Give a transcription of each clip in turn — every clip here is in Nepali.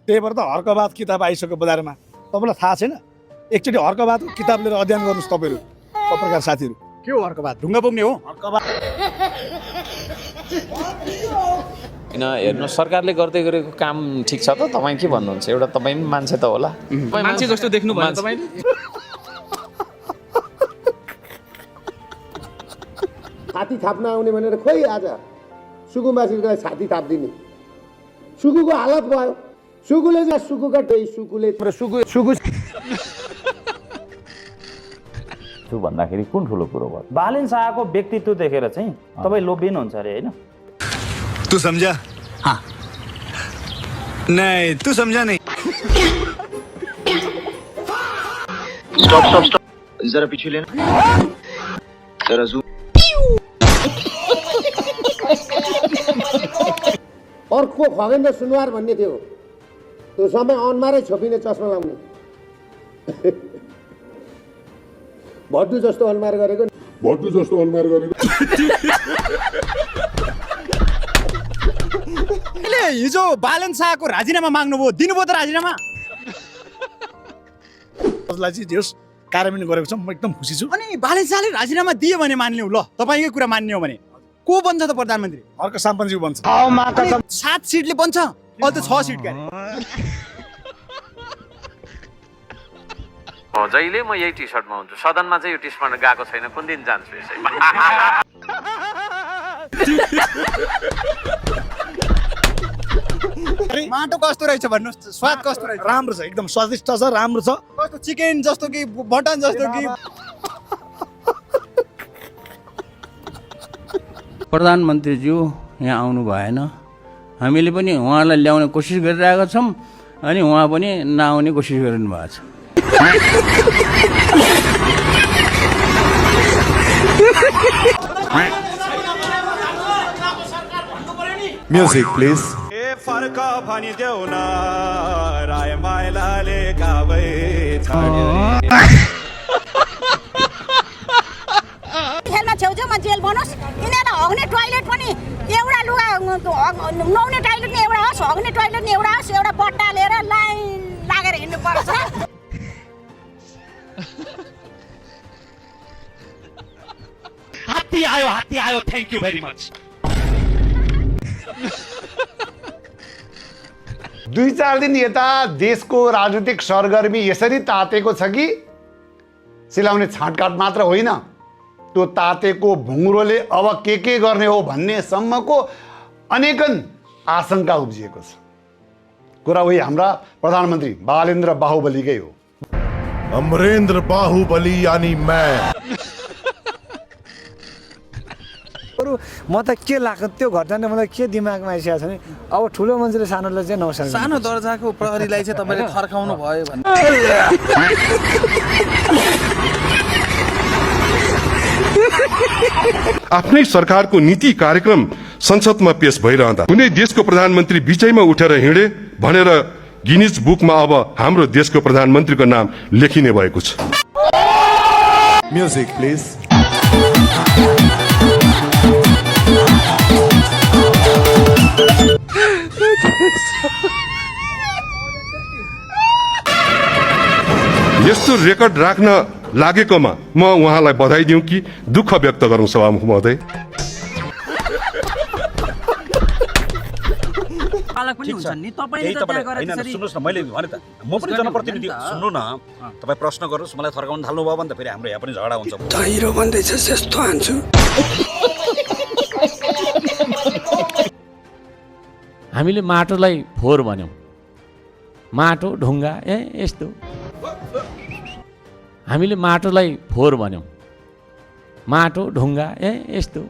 त्यही भएर त हर्कबाद किताब आइसक्यो बजारमा। तपाईँलाई थाहा छैन? एकचोटि हर्कबादको किताब लिएर अध्ययन गर्नुहोस् तपाईँहरू पत्रकार साथीहरू। के हो हर्कबाद? ढुङ्गा बोक्ने हो हर्कबाद? होइन हेर्नु, सरकारले गर्दै गरेको काम ठिक छ त? तपाईँ के भन्नुहुन्छ? एउटा तपाईँ पनि मान्छे त होला, मान्छे जस्तो देख्नु भयो तपाईँले। छाती थाप्न आउने भनेर खोइ आज सुकुम्बासीलाई छाती थाप्दिने सुकुको हालत भयो। सुकुले चाहिँ सुकुका सुकुले सुकु भन्दाखेरि कुन ठुलो कुरो भयो? बालेन शाहको व्यक्तित्व देखेर चाहिँ तपाईँ लोभिन हुन्छ अरे होइन? तू समझा? हाँ। नहीं तू समझा नहीं। स्टॉप स्टॉप स्टॉप, जरा पीछे लेना, जरा जूम। अर्को खगेन्द्र सुनवार भन्ने थियो, त्यो समय अनुहारै छोपिने चस्मा लाउने भट्टु जस्तो अनुहार गरेको हिजो बालन शाहको राजीनामा माग्नुभयो, दिनुभयो त राजीनामा? चाहिँ जे होस् कार्यान्वयन गरेको छ, म एकदम खुसी छु। अनि बालन शाहले राजीनामा दियो भने मान्ने हो, ल तपाईँकै कुरा मान्ने हो भने को बन्छ त प्रधानमन्त्री? हर्क साम्पनज्यू बन्छ। 7 सिटले बन्छ, अहिले त 6 सिट गरे। जहिले म यही टी सर्टमा हुन्छु, सदनमा चाहिँ यो टी सर्टमा गएको छैन, कुन दिन जान्छु यसैमा। माटो कस्तो रहेछ भन्नुहोस्, स्वाद कस्तो रहेछ? राम्रो छ, एकदम स्वादिष्ट छ, राम्रो छ। कस्तो चिकन जस्तो कि मटन जस्तो कि? प्रधानमन्त्रीज्यू यहाँ आउनु भएन, हामीले पनि उहाँलाई ल्याउने कोसिस गरिरहेका छौँ, अनि उहाँ पनि नआउने कोसिस गरिनु भएको छ। Music please. फर्क भनिदेऊ न राय माइलाले गाबै खेलमा छेउछेउमा जेल बनोस्, यिनीहरूलाई हग्ने टोयलेट पनि एउटा लुगा नुहाउने टोयलेट नि एउटा होस्, हग्ने टोयलेट नि एउटा होस्, एउटा बट्टा लिएर लाइन लागेर हिँड्नु पर्छ। हात्ती आयो, थ्याङ्क यू भेरी मच। 2-4 दिन यता देशको राजनीतिक सरगर्मी यसरी तातेको छ कि सिलाउने छाँटकाट मात्र होइन, त्यो तातेको भुङ्ग्रोले अब के गर्ने हो भन्ने सम्मको अनेकन आशंका उब्जिएको छ। कुरा उही हाम्रा प्रधानमन्त्री बालेन्द्र बाहुबलीकै हो। अमरेन्द्र बाहुबली यानी मैं। म त के लाग्छ त्यो घटनाले मलाई के दिमागमा आइसकेको छ भने अब ठुलो मान्छेले सानोलाई चाहिँ नौसाल्नु, सानो दर्जाको प्रहरीलाई चाहिँ तपाईँले थर्काउनु भयो भने आफ्नै सरकारको नीति कार्यक्रम संसदमा पेश भइरहँदा कुनै देशको प्रधानमन्त्री बिचैमा उठेर हिँडे भनेर गिनिज बुकमा अब हाम्रो देशको प्रधानमन्त्रीको नाम लेखिने भएको छ। Music please. यस्तो रेकर्ड राख्न लागेकोमा म उहाँलाई बधाई दिउँ कि दुःख व्यक्त गरौँ सभामुख महोदय। सुन्नुहोस् न, मैले भने त म पनि जनप्रतिनिधि, सुन्नु न, तपाईँ प्रश्न गर्नुहोस्, मलाई थर्काउन थाल्नु भयो भने त फेरि हाम्रो यहाँ पनि झगडा हुन्छ। धैरो भन्दैछ यस्तो हान्छु। हामीले माटोलाई फोहोर भन्यौँ, माटो ढुङ्गा यस्तो। हामीले माटोलाई फोहोर भन्यौँ, माटो ढुङ्गा यस्तो।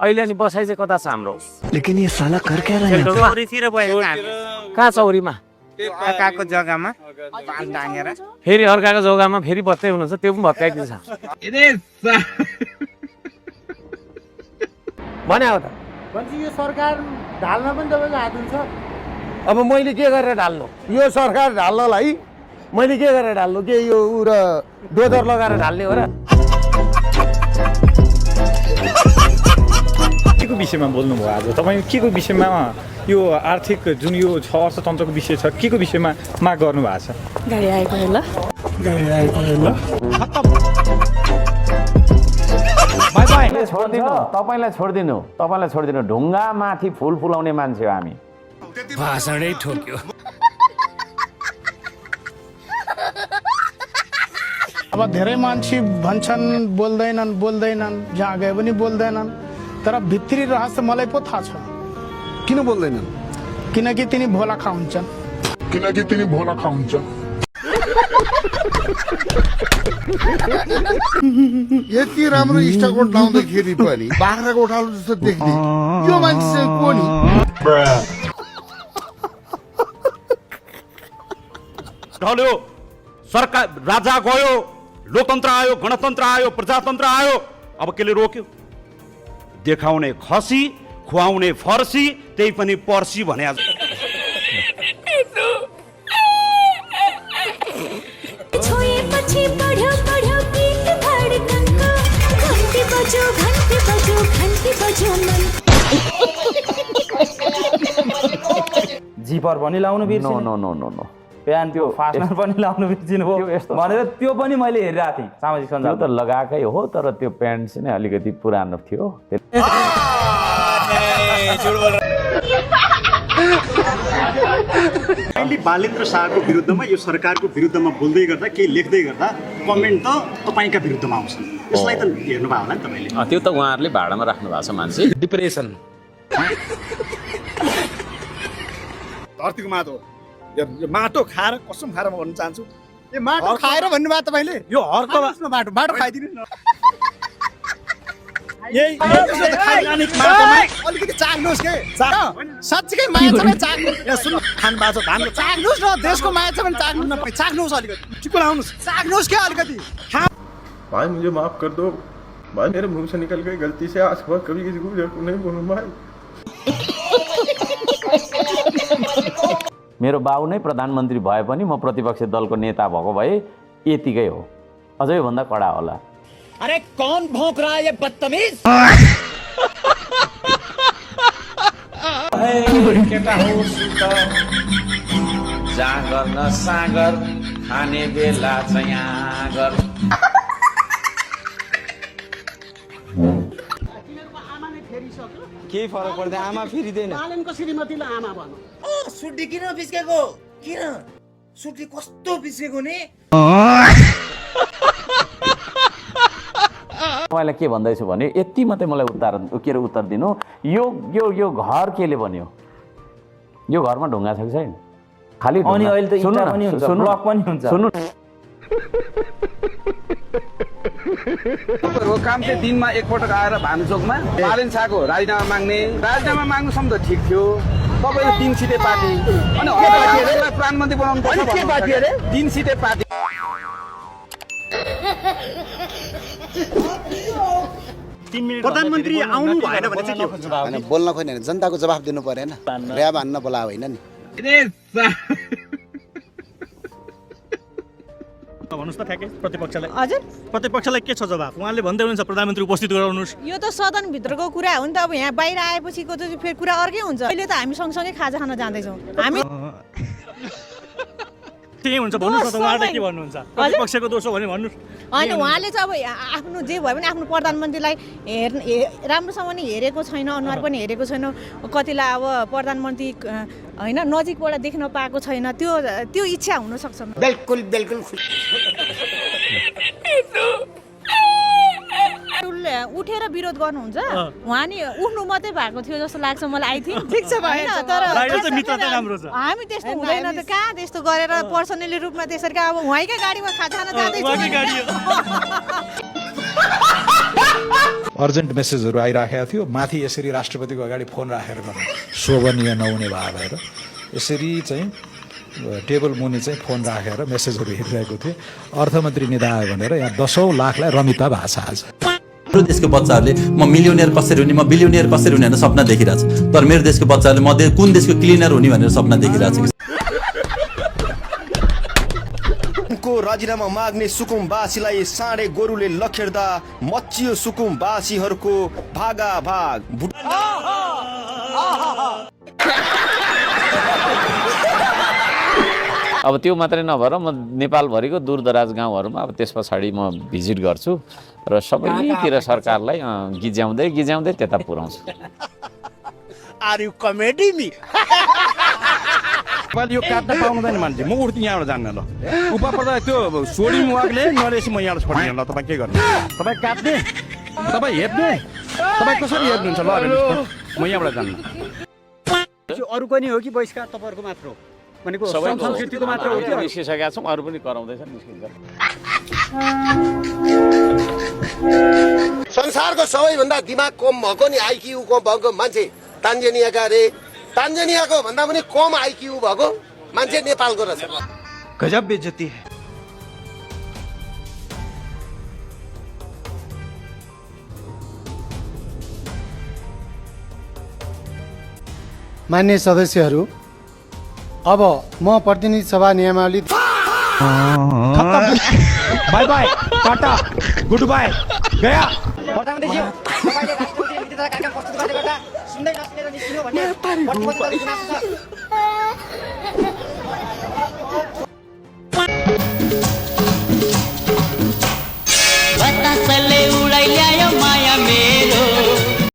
अहिले अनि बसाइ चाहिँ कता छ हाम्रो? लेकिन यो साला कर क्या रहा है? चौरीतिर भयो। कहाँ चौरीमा? अर्काको जग्गामा फेरि अर्काको जग्गामा फेरि बत्तै हुनुहुन्छ, त्यो पनि भत्काइदिन्छ भने हो त। यो सरकार ढाल्न पनि तपाईँको हात हुन्छ। अब मैले के गरेर ढाल्नु? यो सरकार ढाल्नलाई मैले के गरेर ढाल्नु? के यो उ र डोजर लगाएर ढाल्ने हो र? के को विषयमा बोल्नुभयो आज तपाईँ के को विषयमा यो आर्थिक जुन यो छ अर्थतन्त्रको विषय छ के को विषयमा माग गर्नुभएको छ गाडी आएको होला तपाईँलाई छोडिदिनु ढुङ्गा माथि फुल फुलाउने मान्छे हो हामी भाषणै ठोक्यो अब धेरै मान्छे भन्छन् बोल्दैनन् जहाँ गए पनि बोल्दैनन् तर भित्री रहस्य मलाई पो थाहा छ किन बोल्दैनन् किनकि तिनी भोला खाउँछन् यति राम्रो स्टकोट लाउँदाखेरि पनि बाख्राको उठालो जस्तो देख्ने यो मान्छे चाहिँ को नि ढल्यो सरकार राजा गयो लोकतन्त्र आयो गणतन्त्र आयो प्रजातन्त्र आयो अब केले रोक्यो देखाउने खसी खुवाउने फर्सी त्यही पनि पर्सी भने आज जिपर पनि लाउनु बिर्सिनु नो प्यान्ट त्यो फास्टनर पनि लाउनु बिर्सिनु भयो भनेर त्यो पनि मैले हेरिरहेको थिएँ सामाजिक सञ्जाल त लगाएकै हो तर त्यो प्यान्ट चाहिँ अलिकति पुरानो थियो अहिले बालेन्द्र शाहको विरुद्धमा यो सरकारको विरुद्धमा बोल्दै गर्दा केही लेख्दै गर्दा कमेन्ट त तपाईँका विरुद्धमा आउँछन् यसलाई त हेर्नुभयो होला नि तपाईँले त्यो त उहाँहरूले भाडामा राख्नु भएको छ मान्छे डिप्रेसन धरतीको माटो यो माटो खाएर कसम खाएर म भन्न चाहन्छु ए माटो खाएर भन्नुभयो तपाईँले यो हर्क माटो खाइदिनुहोस् न यही माटोमा अलिकति चाख्नुहोस् के साँच्चीकै माया छ भने चाख्नुहोस् यहाँ सुन खान बाँचो धानको चाख्नुहोस् न देशको माया छ भने चाख्नुहोस् अलिकति चिप्को लाउनुहोस् चाख्नुहोस् क्या अलिकति भाई मुझे माफ कर दो भाई मेरे मुंह से निकल गई गलती से आज के बाद कभी किसी को नहीं बोलूं भाई मेरो बाउ नै प्रधानमन्त्री भए पनि म प्रतिपक्षी दलको नेता भएको भए यतिकै हो अझै भन्दा कडा होला अरे कौन भौंक रहा है ये बदतमीज जागर न सागर खाने बेला चयागर केही फरक पर्दैन आमा फेरिदैन बालेनको श्रीमतीलाई आमा भनौँ सुटी किन बिस्केको किन सुटी कस्तो बिस्केको नि तपाईँलाई के भन्दैछु भने यति मात्रै मलाई उत्तर दिनु यो यो यो घर केले भन्यो यो घरमा ढुङ्गा छ कि छैन खालि अनि अहिले त इटा पनि हुन्छ ब्लक पनि हुन्छ सुन्नु हो काम चाहिँ दिनमा एकपटक आएर भानुचोकमा बालेन शाहको राजीनामा माग्नु सम्म त ठिक थियो तपाईको 3 सिटे पार्टी अनि प्रधानमन्त्री बनाउनु पर्छ के पार्टी अरे 3 सिटे पार्टी प्रधानमन्त्री आउनु भएन भने चाहिँ के हैन बोल्न खोइ हैन जनताको जवाफ दिनु परेन र्याब हान्न बोला होइन नि भन्नुस् त ठ्याक्कै प्रतिपक्षलाई हजुर प्रतिपक्षलाई के छ जवाफ उहाँले भन्दै हुनुहुन्छ प्रधानमन्त्री उपस्थित गराउनुस् यो त सदन भित्रको कुरा हो नि त अब यहाँ बाहिर आएपछिको त फेरि कुरा अर्कै हुन्छ अहिले त हामी सँगसँगै खाजा खान जाँदैछौँ हामी त्यही हुन्छ भन्नुस् न त उहाँले के भन्नुहुन्छ प्रतिपक्षको दोष हो भने भन्नुस् अनि उहाँले चाहिँ अब आफ्नो जे भयो भने आफ्नो प्रधानमन्त्रीलाई राम्रोसँग नि हेरेको छैन अनुहार पनि हेरेको छैन कतिलाई अब प्रधानमन्त्री होइन नजिकबाट देख्न पाएको छैन त्यो इच्छा हुन सक्छ बिल्कुल बिल्कुल उठेर विरोध गर्नुहुन्छ उहाँ नि उठ्नु मात्रै भएको थियो जस्तो लाग्छ मलाई आई थिङ्क ठिक छ भएन तर हामी त्यस्तो हुँदैन त कहाँ त्यस्तो गरेर पर्सनली रूपमा त्यसरी अब उहाँकै गाडीमा खाजा खान जाँदैछौँ अर्जेन्ट मेसेजहरू आइराखेको थियो माथि यसरी राष्ट्रपतिको अगाडि फोन राखेर गर्नु शोभनीय नहुने भएर यसरी चाहिँ टेबल मुनि चाहिँ फोन राखेर मेसेजहरू हेरिरहेको थिएँ अर्थमन्त्री निदा आयो भनेर यहाँ 10औं लाखलाई रमिता भाषा आज मेरो देशको बच्चाहरूले म मिलियनियर कसरी हुने म बिलियनियर कसरी हुने भनेर सपना देखिरहेछ तर मेरो देशको बच्चाहरूले म कुन देशको क्लिनर हुने भनेर सपना देखिरहेछ राजीनामा माग्ने सुकुमवासीलाई साँडे गोरुले लखेर्दा मचियो सुकुमवासीहरूको भागाभाग। अब त्यो मात्रै नभएर म नेपालभरिको दूरदराज गाउँहरूमा अब त्यस पछाडि म भिजिट गर्छु र सबैतिर सरकारलाई गिज्याउँदै गिज्याउँदै त्यता पुर्याउँछु। Are you comedy me? यो काट्न पाउनुहुँदैन मान्छे, म उठ्छु यहाँबाट जान्न। ल उप पर्दा त्यो सोडी मुवाकले नरेसी म यहाँबाट छोड्दिनँ। ल तपाईँ के गर्नु? तपाईँ काट्ने, तपाईँ हेप्ने, तपाईँ कसरी हेप्नुहुन्छ? ल म यहाँबाट जान्न। अरूको नि हो कि बहिष्कार तपाईँहरूको मात्र हो भनेको संस्कृतिको मात्र हो कि? निस्किसकेका छौँ, अरू पनि कराउँदैछन्, निस्किन्छ। संसारको सबैभन्दा दिमाग कम भएको नि आइक्यू कम भएको मान्छे तान्जानियाका अरे। तान्जानियाको भन्दा पनि कम आइक्यू भएको मान्छे नेपालको रहेछ। गजब बेइज्जती है। मान्य सदस्यहरू, अब म प्रतिनिधि सभा नियमावली bye bye, tata, goodbye, गया। प्रधानमन्त्रीज्यू, तपाईँले राष्ट्रपति नीति तथा कार्यक्रम प्रस्तुत गर्दै गर्दा सुन्दै नसुनेर निस्किनु भन्ने